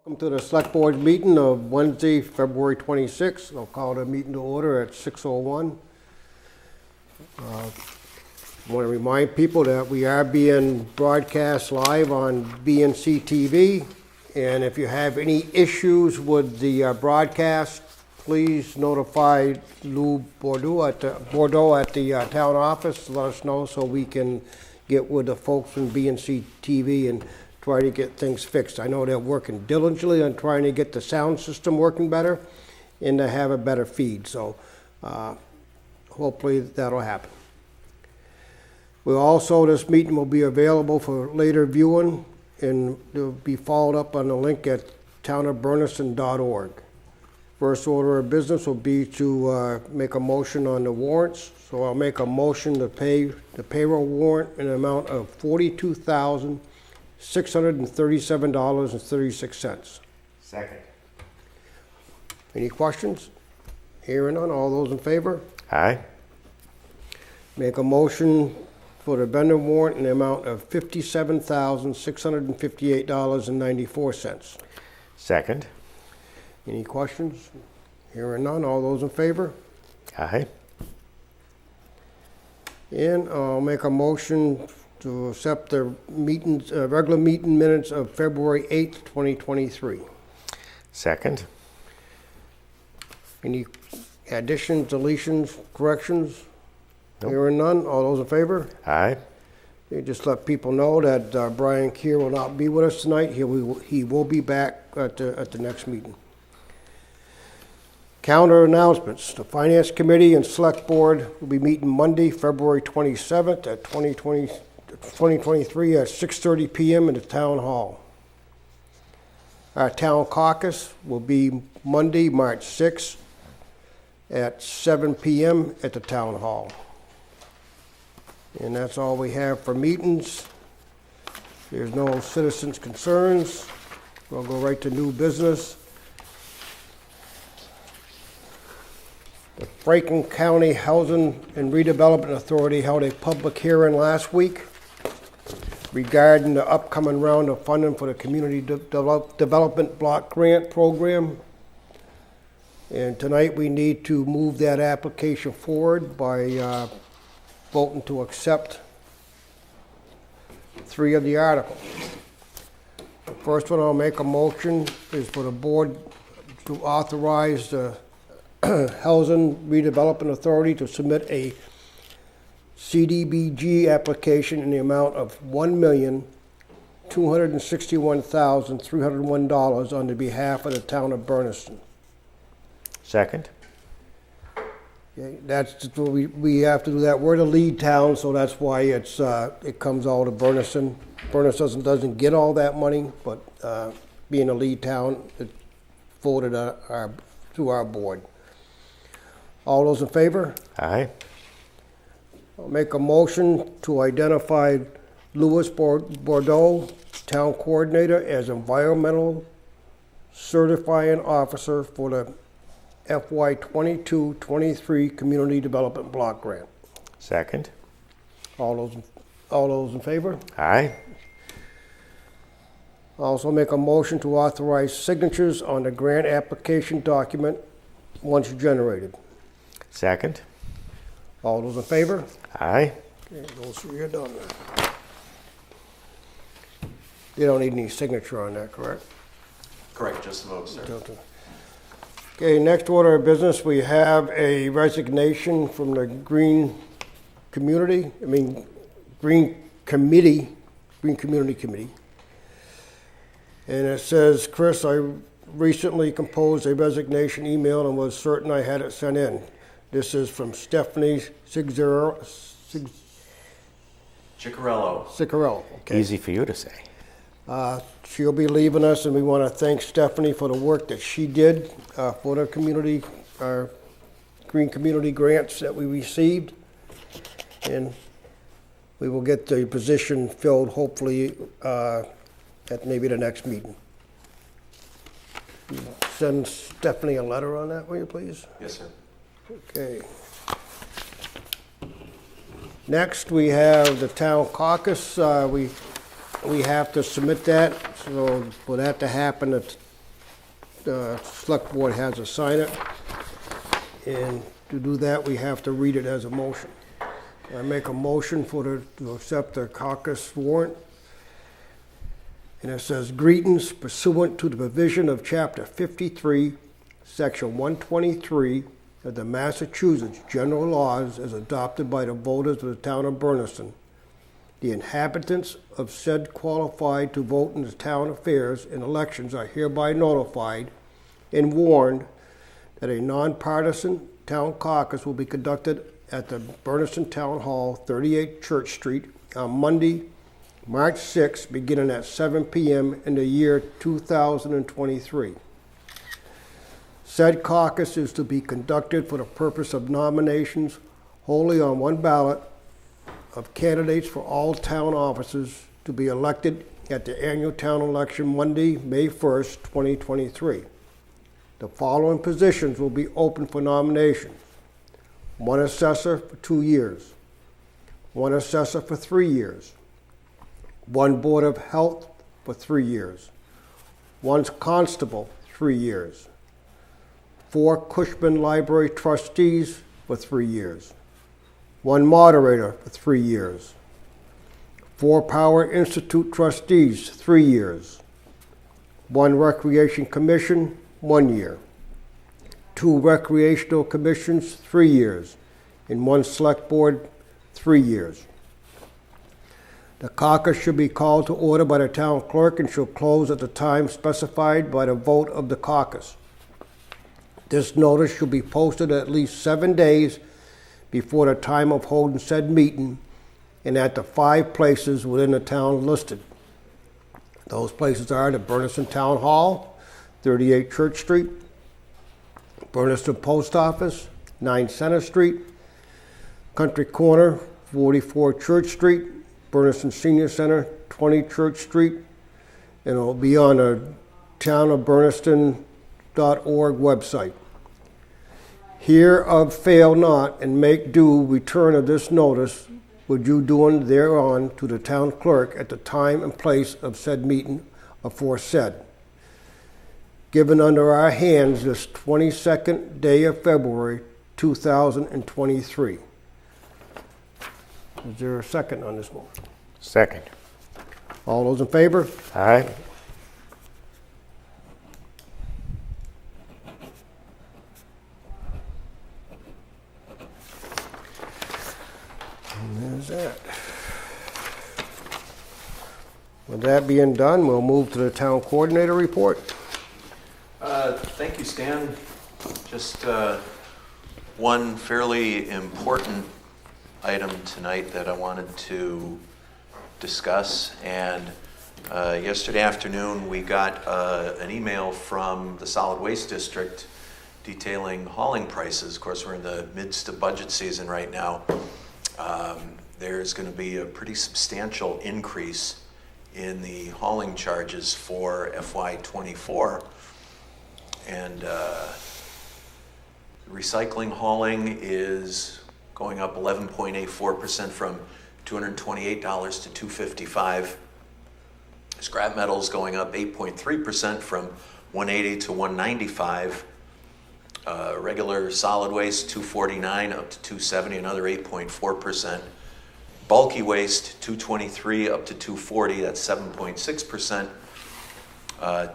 Welcome to the Select Board meeting of Wednesday, February 26th. I'll call the meeting to order at 6:01. I want to remind people that we are being broadcast live on BNC TV, and if you have any issues with the broadcast, please notify Lou Bordeaux at the town office to let us know so we can get with the folks from BNC TV and try to get things fixed. I know they're working diligently on trying to get the sound system working better and to have a better feed, so hopefully that'll happen. This meeting will be available for later viewing, and it'll be followed up on the link at townofbernardston.org. First order of business will be to make a motion on the warrants, so I'll make a motion to pay the payroll warrant in an amount of $42,637.36. Second. Any questions? Hearing none, all those in favor? Aye. Make a motion for the vendor warrant in the amount of $57,658.94. Second. Any questions? Hearing none, all those in favor? Aye. And I'll make a motion to accept the regular meeting minutes of February 8th, 2023. Second. Any additions, deletions, corrections? Nope. Hearing none, all those in favor? Aye. You just let people know that Brian Keir will not be with us tonight. He will be back at the next meeting. Calendar announcements. The Finance Committee and Select Board will be meeting Monday, February 27th at 2023 at 6:30 p.m. in the Town Hall. Our Town Caucus will be Monday, March 6th at 7 p.m. at the Town Hall. And that's all we have for meetings. There's no citizens' concerns. We'll go right to new business. The Franklin County Housing and Redevelopment Authority held a public hearing last week regarding the upcoming round of funding for the Community Development Block Grant Program. And tonight we need to move that application forward by voting to accept 3 of the articles. The first one I'll make a motion is for the board to authorize the Housing Redevelopment Authority to submit a CDBG application in the amount of $1,261,301 on the behalf of the town of Bernardston. Second. Okay, that's what we have to do that. We're the lead town, so that's why it comes out of Bernardston. Bernardston doesn't get all that money, but being a lead town, it's voted through our board. All those in favor? Aye. I'll make a motion to identify Louis Bordeaux, Town Coordinator, as Environmental Certifying Officer for the FY 22-23 Community Development Block Grant. Second. All those in favor? Aye. I'll also make a motion to authorize signatures on the grant application document once generated. Second. All those in favor? Aye. Okay, those 3 are done. You don't need any signature on that, correct? Correct, just a vote, sir. Okay, next order of business, we have a resignation from the Green Community Committee. And it says, Chris, I recently composed a resignation email and was certain I had it sent in. This is from Stephanie Ciccarello. Okay. Easy for you to say. She'll be leaving us, and we want to thank Stephanie for the work that she did for the community, our green community grants that we received. And we will get the position filled hopefully at maybe the next meeting. Send Stephanie a letter on that, will you please? Yes, sir. Okay. Next, we have the town caucus. We have to submit that, so for that to happen, the the select board has to sign it. And to do that, we have to read it as a motion. I make a motion to accept the caucus warrant. And it says, greetings pursuant to the provision of Chapter 53, Section 123 of the Massachusetts General Laws as adopted by the voters of the town of Bernardston. The inhabitants of said qualified to vote in the town affairs and elections are hereby notified and warned that a nonpartisan town caucus will be conducted at the Bernardston Town Hall, 38 Church Street, on Monday, March 6, beginning at 7 p.m. in the year 2023. Said caucus is to be conducted for the purpose of nominations wholly on one ballot of candidates for all town offices to be elected at the annual town election Monday, May 1st, 2023. The following positions will be open for nomination. One assessor for 2 years. One assessor for 3 years. One Board of Health for 3 years. One constable, 3 years. 4 Cushman Library trustees for 3 years. 1 moderator for 3 years. 4 Power Institute trustees, 3 years. 1 Recreation Commission, 1 year. 2 Recreational Commissions, 3 years. And 1 Select Board, 3 years. The caucus should be called to order by the town clerk and shall close at the time specified by the vote of the caucus. This notice shall be posted at least 7 days before the time of holding said meeting and at the 5 places within the town listed. Those places are the Bernardston Town Hall, 38 Church Street, Bernardston Post Office, 9 Center Street, Country Corner, 44 Church Street, Bernardston Senior Center, 20 Church Street, and it'll be on the townofbernardston.org website. Hereof fail not, and make due return of this notice with you doing thereon to the town clerk at the time and place of said meeting aforesaid. Given under our hands this 22nd day of February, 2023. Is there a second on this one? Second. All those in favor? Aye. And there's that. With that being done, we'll move to the town coordinator report. Thank you, Stan. Just one fairly important item tonight that I wanted to discuss. And yesterday afternoon, we got an email from the Solid Waste District detailing hauling prices. Of course, we're in the midst of budget season right now. There's going to be a pretty substantial increase in the hauling charges for FY24. And recycling hauling is going up 11.84% from $228 to $255. Scrap metals going up 8.3% from $180 to $195. Regular solid waste $249 up to $270, another 8.4%. Bulky waste $223 up to $240, that's 7.6%.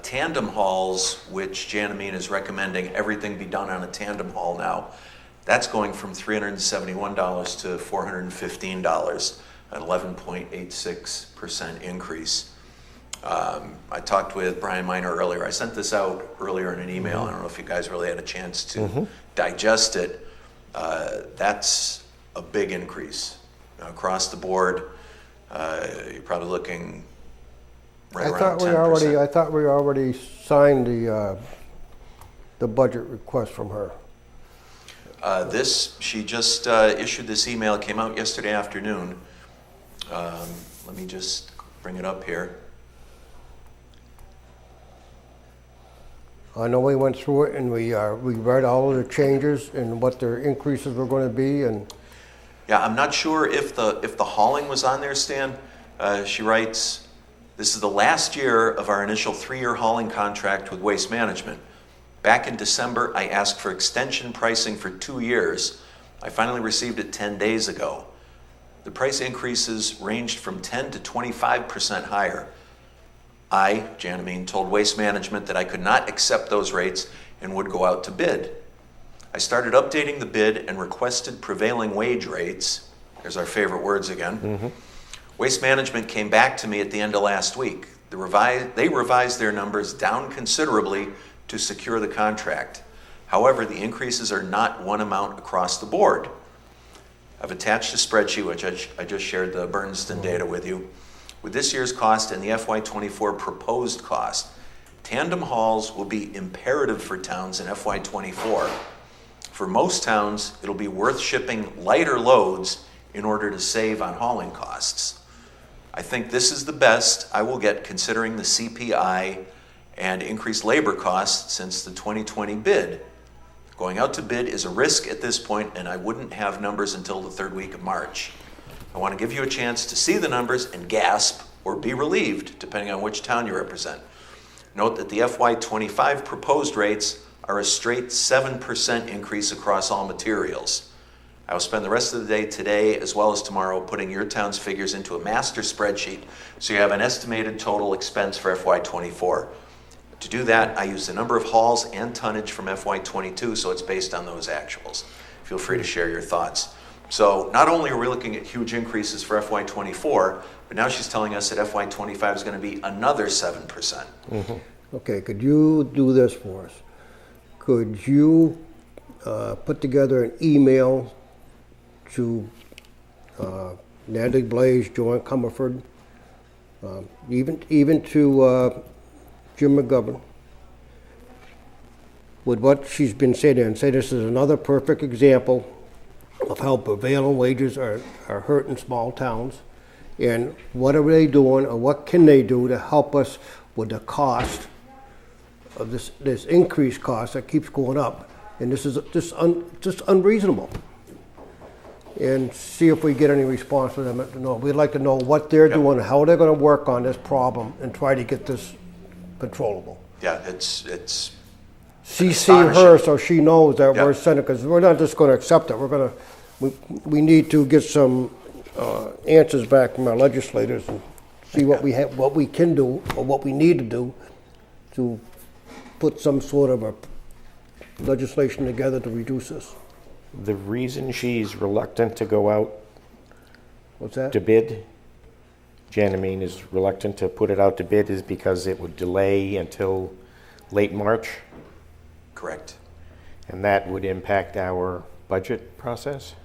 Tandem hauls, which Janamine is recommending everything be done on a tandem haul now, that's going from $371 to $415, an 11.86% increase. I talked with Brian Miner earlier. I sent this out earlier in an email. I don't know if you guys really had a chance to digest it. That's a big increase across the board. You're probably looking right around 10%. I thought we already signed the budget request from her. She just issued this email. It came out yesterday afternoon. Let me just bring it up here. I know we went through it and we read all of the changes and what their increases were going to be, and yeah, I'm not sure if the hauling was on there, Stan. She writes, "This is the last year of our initial 3-year hauling contract with Waste Management. Back in December, I asked for extension pricing for 2 years. I finally received it 10 days ago. The price increases ranged from 10 to 25% higher. I, Janamine, told Waste Management that I could not accept those rates and would go out to bid. I started updating the bid and requested prevailing wage rates. There's our favorite words again. Waste Management came back to me at the end of last week. They revised their numbers down considerably to secure the contract. However, the increases are not one amount across the board. I've attached a spreadsheet, which I just shared the Bernardston data with you, with this year's cost and the FY24 proposed cost. Tandem hauls will be imperative for towns in FY24. For most towns, it'll be worth shipping lighter loads in order to save on hauling costs. I think this is the best I will get considering the CPI and increased labor costs since the 2020 bid. Going out to bid is a risk at this point, and I wouldn't have numbers until the third week of March. I want to give you a chance to see the numbers and gasp or be relieved, depending on which town you represent. Note that the FY25 proposed rates are a straight 7% increase across all materials. I will spend the rest of the day today as well as tomorrow putting your town's figures into a master spreadsheet so you have an estimated total expense for FY24. To do that, I use the number of hauls and tonnage from FY22, so it's based on those actuals. Feel free to share your thoughts. So not only are we looking at huge increases for FY24, but now she's telling us that FY25 is going to be another 7%. Okay, could you do this for us? Could you put together an email to Natalie Blaze, Joanne Comerford, even to Jim McGovern, with what she's been saying, and say this is another perfect example of how prevailing wages are hurting small towns, and what are they doing, or what can they do to help us with the cost of this increased cost that keeps going up, and this is just unreasonable. And see if we get any response from them. No, we'd like to know what they're doing, how they're going to work on this problem, and try to get this controllable. Yeah, it's CC her so she knows that Yep. we're sending, because we're not just going to accept it. We need to get some answers back from our legislators and see what we have, what we can do, or what we need to do to put some sort of a legislation together to reduce this. The reason she's reluctant to go out What's that? to bid, Janamine is reluctant to put it out to bid, is because it would delay until late March, correct. and that would impact our budget process.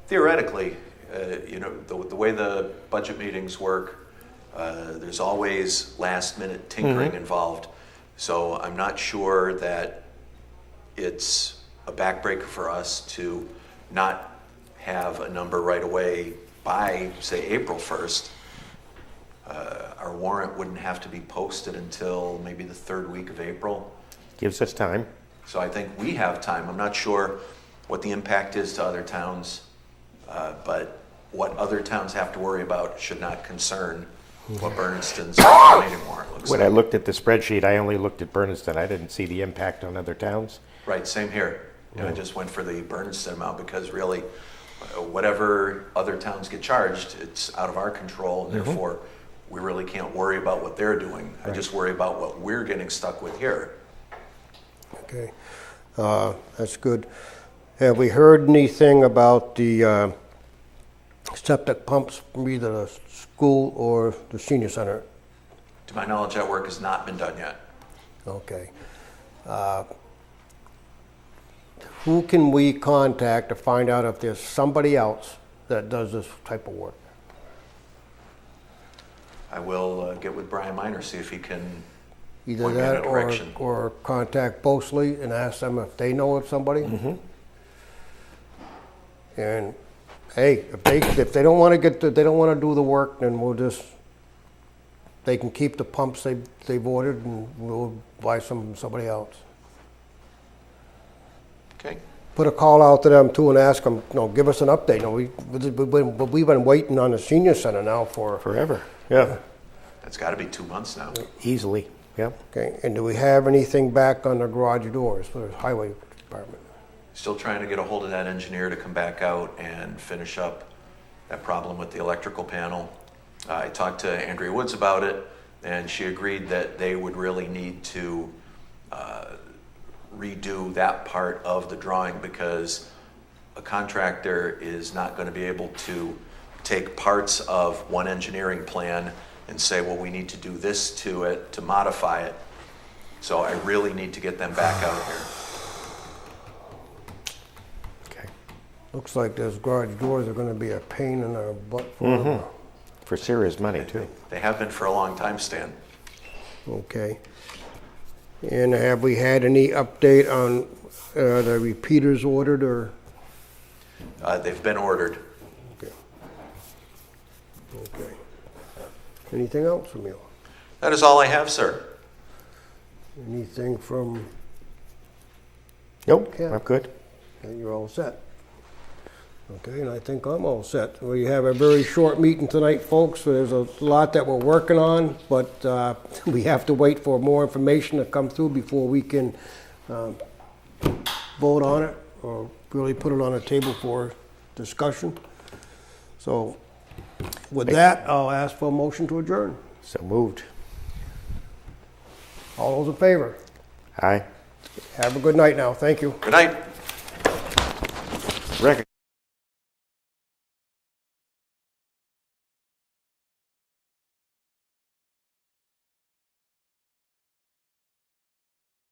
Theoretically, the way the budget meetings work, there's always last-minute tinkering involved. So I'm not sure that it's a backbreaker for us to not have a number right away by, say, April 1st. Our warrant wouldn't have to be posted until maybe the third week of April. Gives us time. So I think we have time. I'm not sure what the impact is to other towns, but what other towns have to worry about should not concern what Bernardston's estimated warrant looks When like. I looked at the spreadsheet, I only looked at Bernardston. I didn't see the impact on other towns. Right, same here. I just went for the Bernardston amount because really, whatever other towns get charged, it's out of our control, and therefore we really can't worry about what they're doing. I just worry about what we're getting stuck with here. Okay, that's good. Have we heard anything about the septic pumps from either the school or the senior center? To my knowledge, that work has not been done yet. Okay. Who can we contact to find out if there's somebody else that does this type of work? I will get with Brian Miner, see if he can Either point me in a that direction. or contact Bosley and ask them if they know of somebody. And hey, if they don't want to they don't want to do the work, then they can keep the pumps they've ordered, and we'll buy some from somebody else. Okay. Put a call out to them too and ask them, give us an update. We've been waiting on the senior center now for Forever. Yeah. It's got to be 2 months now. Easily. Yep. Okay, and do we have anything back on the garage doors for the highway department? Still trying to get a hold of that engineer to come back out and finish up that problem with the electrical panel. I talked to Andrea Woods about it, and she agreed that they would really need to redo that part of the drawing because a contractor is not going to be able to take parts of one engineering plan and say, well, we need to do this to it to modify it. So I really need to get them back out here. Okay. Looks like those garage doors are gonna be a pain in our butt for them. For serious money, too. They have been for a long time, Stan. Okay. And have we had any update on the repeaters ordered or? They've been ordered. Okay. Okay. Anything else from you? That is all I have, sir. Anything from, Nope, Okay. I'm good. you're all set? Okay, and I think I'm all set. We have a very short meeting tonight, folks. There's a lot that we're working on, but we have to wait for more information to come through before we can vote on it or really put it on a table for discussion. So with that, I'll ask for a motion to adjourn. So moved. All those in favor? Aye. Have a good night now. Thank you. Good night. Record.